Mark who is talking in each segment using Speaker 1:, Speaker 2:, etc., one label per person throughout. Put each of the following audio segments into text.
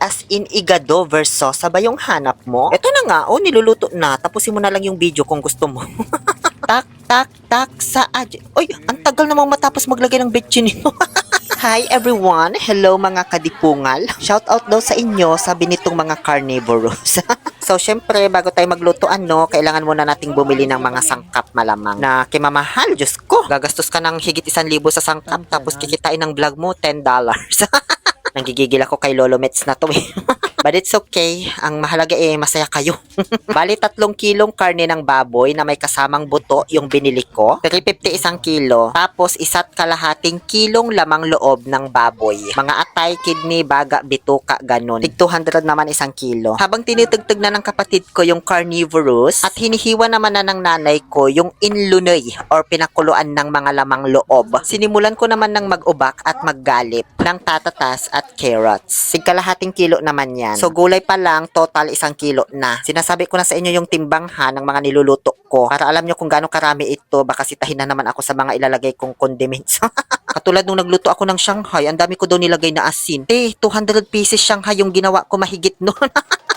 Speaker 1: As in igado versus sabay yung hanap mo. Ito na nga, niluluto na. Tapusin mo na lang yung video kung gusto mo. Tak, tak, tak, sa Oy, ang tagal namang matapos maglagay ng betchin nito. Hi everyone! Hello mga kadipungal! Shout out daw sa inyo, sabi nitong mga carnivorous. So, syempre, bago tayo magluto, kailangan muna nating bumili ng mga sangkap malamang na kimamahal. Diyos ko, gagastos ka ng higit 1,000 sa sangkap, tapos kikitain ng vlog mo, $10. Nanggigigil ako kay Lolo Mets na to eh. But it's okay. Ang mahalaga masaya kayo. Bali 3 kilong karne ng baboy na may kasamang buto yung binili ko. 350 isang kilo. Tapos 1.5 kilong lamang loob ng baboy. Mga atay, kidney, baga, bituka, ganun. Tig 200 naman isang kilo. Habang tinitugtog na ng kapatid ko yung carnivorous at hinihiwa naman na ng nanay ko yung inlunoy or pinakuluan ng mga lamang loob. Sinimulan ko naman ng mag-ubak at maggalip ng tatatas at carrots. Tig kilo naman yan. So gulay pa lang, total 1 kilo na. Sinasabi ko na sa inyo yung timbang ng mga niluluto ko para alam nyo kung gaano karami ito. Baka sitahin na naman ako sa mga ilalagay kong condiments. Katulad nung nagluto ako ng Shanghai, ang dami ko daw nilagay na asin. 200 pieces Shanghai yung ginawa ko, mahigit nun.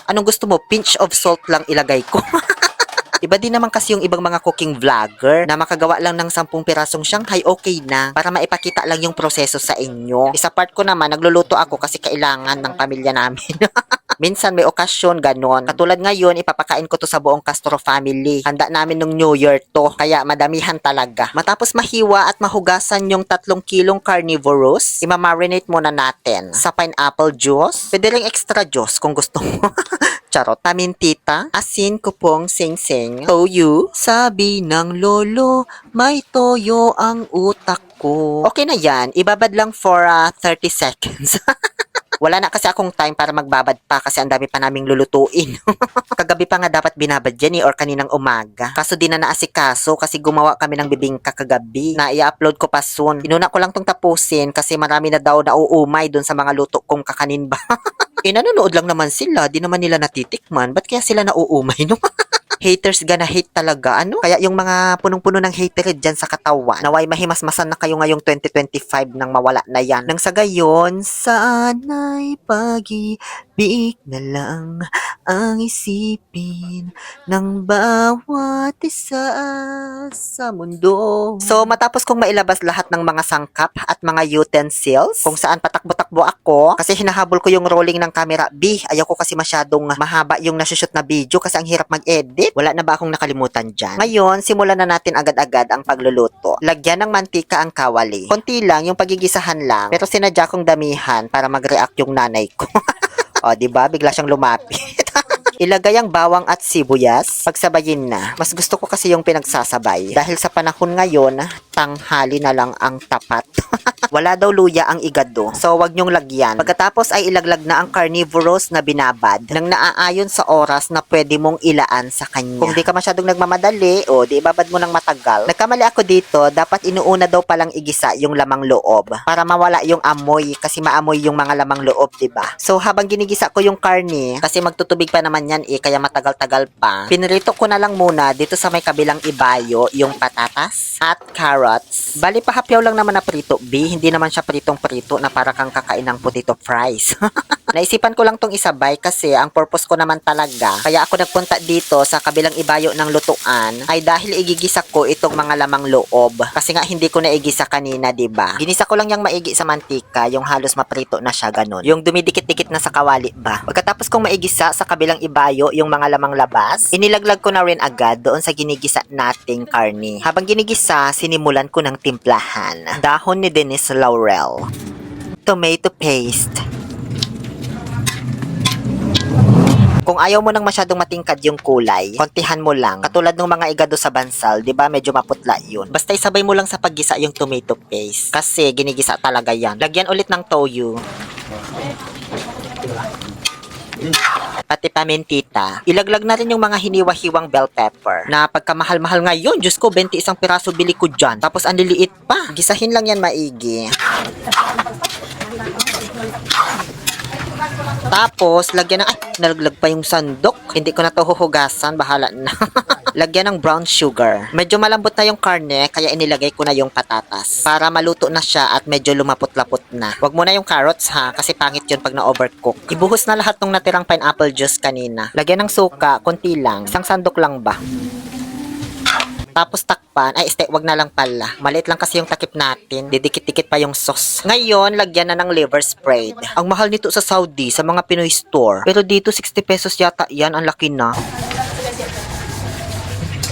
Speaker 1: Anong gusto mo? Pinch of salt lang ilagay ko. Iba din naman kasi yung ibang mga cooking vlogger na makagawa lang ng 10 pirasong Shanghai, okay na. Para maipakita lang yung proseso sa inyo. Isa part ko naman, nagluluto ako kasi kailangan ng pamilya namin. Minsan may okasyon, ganon. Katulad ngayon, ipapakain ko to sa buong Castro family. Handa namin nung New Year to, kaya madamihan talaga. Matapos mahiwa at mahugasan yung 3 kilong carnivorous, imamarinate muna natin sa pineapple juice. Pwede ring extra juice kung gusto mo. Charot. Pamintita, asin, kupong, sing-sing, toyo. Sabi ng lolo, may toyo ang utak ko. Okay na yan. Ibabad lang for 30 seconds. Wala na kasi akong time para magbabad pa kasi ang dami pa naming lulutuin. Kagabi pa nga dapat binabad yan or kaninang umaga. Kaso di na naasikaso kasi gumawa kami ng bibingka kagabi na i-upload ko pa soon. Inuna ko lang tong tapusin kasi marami na daw nauumay dun sa mga luto kong kakanin ba. Nanonood lang naman sila, di naman nila natitikman. Ba't kaya sila nauumay, no? Haters gonna hate talaga, ano? Kaya yung mga punong-puno ng hatred dyan sa katawan, naway mahimasmasan na kayo ngayong 2025 nang mawala na yan. Nang sa gayon, sana'y pag-ibig na lang ang isipin ng bawat isa sa mundo. So, matapos kong mailabas lahat ng mga sangkap at mga utensils, kung saan patakbo-takbo ako, kasi hinahabol ko yung rolling ng camera. Ayaw ko kasi masyadong mahaba yung nasushoot na video kasi ang hirap mag-edit. Wala na ba akong nakalimutan dyan? Ngayon, simulan na natin agad-agad ang pagluluto. Lagyan ng mantika ang kawali. Konti lang, yung pagigisahan lang. Pero sinadya kong damihan para mag-react yung nanay ko. O, diba? Bigla siyang lumapit. Ilagay ang bawang at sibuyas. Pagsabayin na. Mas gusto ko kasi yung pinagsasabay. Dahil sa panahon ngayon, tanghali na lang ang tapat. Wala daw luya ang igado. So, wag nyong lagyan. Pagkatapos ay ilaglag na ang carnivorous na binabad nang naaayon sa oras na pwede mong ilaan sa kanya. Kung di ka masyadong nagmamadali, di ibabad mo ng matagal. Nagkamali ako dito, dapat inuuna daw palang igisa yung lamang loob para mawala yung amoy kasi maamoy yung mga lamang loob, diba? So, habang ginigisa ko yung karne, kasi magtutubig pa naman yan kaya matagal-tagal pa, pinrito ko na lang muna dito sa may kabilang ibayo yung patatas at carrots. Bali, pahapyaw lang naman na prito, hindi naman siya pritong-prito na para kang kakain ng potato fries. Naisipan ko lang tong isabay kasi ang purpose ko naman talaga, kaya ako nagpunta dito sa kabilang ibayo ng lutuan, ay dahil igigisa ko itong mga lamang loob. Kasi nga hindi ko na igisa kanina, diba? Ginisa ko lang yung maigi sa mantika, yung halos maprito na siya, ganun. Yung dumidikit-dikit na sa kawali ba. Pagkatapos kong maigisa sa kabilang ibayo yung mga lamang labas, inilaglag ko na rin agad doon sa ginigisa nating karne. Habang ginigisa, sinimulan ko ng timplahan. Dahon ni Dennis Laurel. Tomato paste. Kung ayaw mo nang masyadong matingkad yung kulay, kontihan mo lang. Katulad ng mga igado sa bansal, di ba medyo maputla yun. Basta isabay mo lang sa paggisa yung tomato paste. Kasi ginigisa talaga yan. Lagyan ulit ng toyo. Pati pamentita. Ilaglag na rin yung mga hiniwa-hiwang bell pepper. Na pagkamahal-mahal ngayon, Diyos ko, 21 piraso bili ko dyan. Tapos ang liliit pa. Gisahin lang yan maigi. Tapos, lagyan ng, nalaglag pa yung sandok. Hindi ko na to huhugasan, bahala na. lagyan ng brown sugar. Medyo malambot na yung karne, kaya inilagay ko na yung patatas. Para maluto na siya at medyo lumapot-lapot na. Wag mo na yung carrots ha, kasi pangit yun pag na-overcook. Ibuhos na lahat ng natirang pineapple juice kanina. Lagyan ng suka, konti lang. Isang sandok lang ba? Tapos takpan, wag na lang pala. Maliit lang kasi yung takip natin. Didikit-dikit pa yung sauce. Ngayon, lagyan na ng liver spread. Ang mahal nito sa Saudi, sa mga Pinoy store. Pero dito, 60 pesos yata yan. Ang laki na.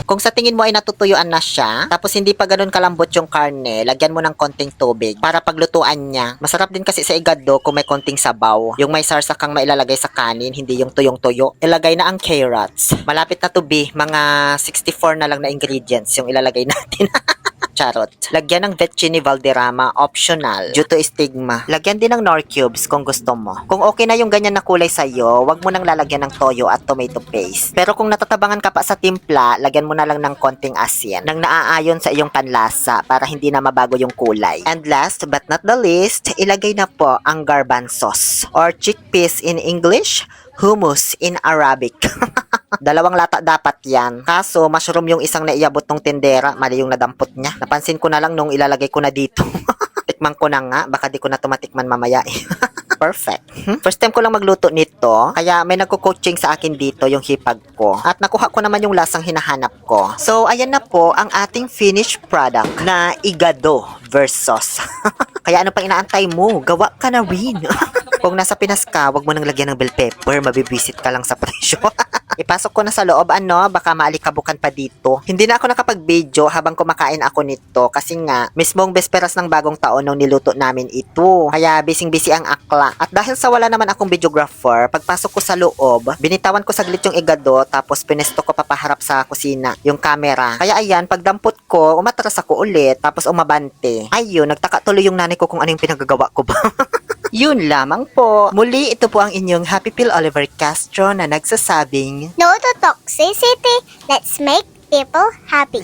Speaker 1: Kung sa tingin mo ay natutuyuan na siya, tapos hindi pa ganun kalambot yung karne, lagyan mo ng konting tubig para paglutuan niya. Masarap din kasi sa igado kung may konting sabaw. Yung may sarsa kang mailalagay sa kanin, hindi yung tuyong-tuyo. Ilagay na ang carrots. Malapit na to be, mga 64 na lang na ingredients yung ilalagay natin. Charot. Lagyan ng Vetchini Valderrama, optional, due to stigma. Lagyan din ng Nor cubes kung gusto mo. Kung okay na yung ganyan na kulay sa'yo, wag mo nang lalagyan ng toyo at tomato paste. Pero kung natatabangan ka pa sa timpla, lagyan mo na lang ng konting asin nang naaayon sa iyong panlasa para hindi na mabago yung kulay. And last but not the least, ilagay na po ang garbanzos or chickpeas in English, hummus in Arabic. 2 lata dapat yan. Kaso, mushroom yung isang naiabot ng tindera. Mali yung nadampot niya. Napansin ko na lang nung ilalagay ko na dito. Tikman ko na nga. Baka di ko na tumatikman mamaya eh. Perfect. First time ko lang magluto nito. Kaya may nagko-coaching sa akin dito yung hipag ko. At nakuha ko naman yung lasang hinahanap ko. So, ayan na po ang ating finished product na igado versus. Kaya ano pang inaantay mo? Gawa ka na rin. Kung nasa Pinas ka, wag mo nang lagyan ng bell pepper. Mabibisit ka lang sa presyo. Ipasok ko na sa loob, baka maalikabukan pa dito. Hindi na ako nakapag-video habang kumakain ako nito kasi nga, mismong besperas ng bagong taon nung niluto namin ito. Kaya busy-busy ang akla. At dahil sa wala naman akong videographer, pagpasok ko sa loob, binitawan ko saglit yung igado tapos pinesto ko papaharap sa kusina yung camera. Kaya ayan, pagdampot ko, umatras ako ulit tapos umabante. Ayun, nagtaka tuloy yung nanay ko kung ano yung pinagagawa ko ba. Yun lamang po. Muli, ito po ang inyong Happy Pill Oliver Castro na nagsasabing,
Speaker 2: No to toxicity. Let's make people happy.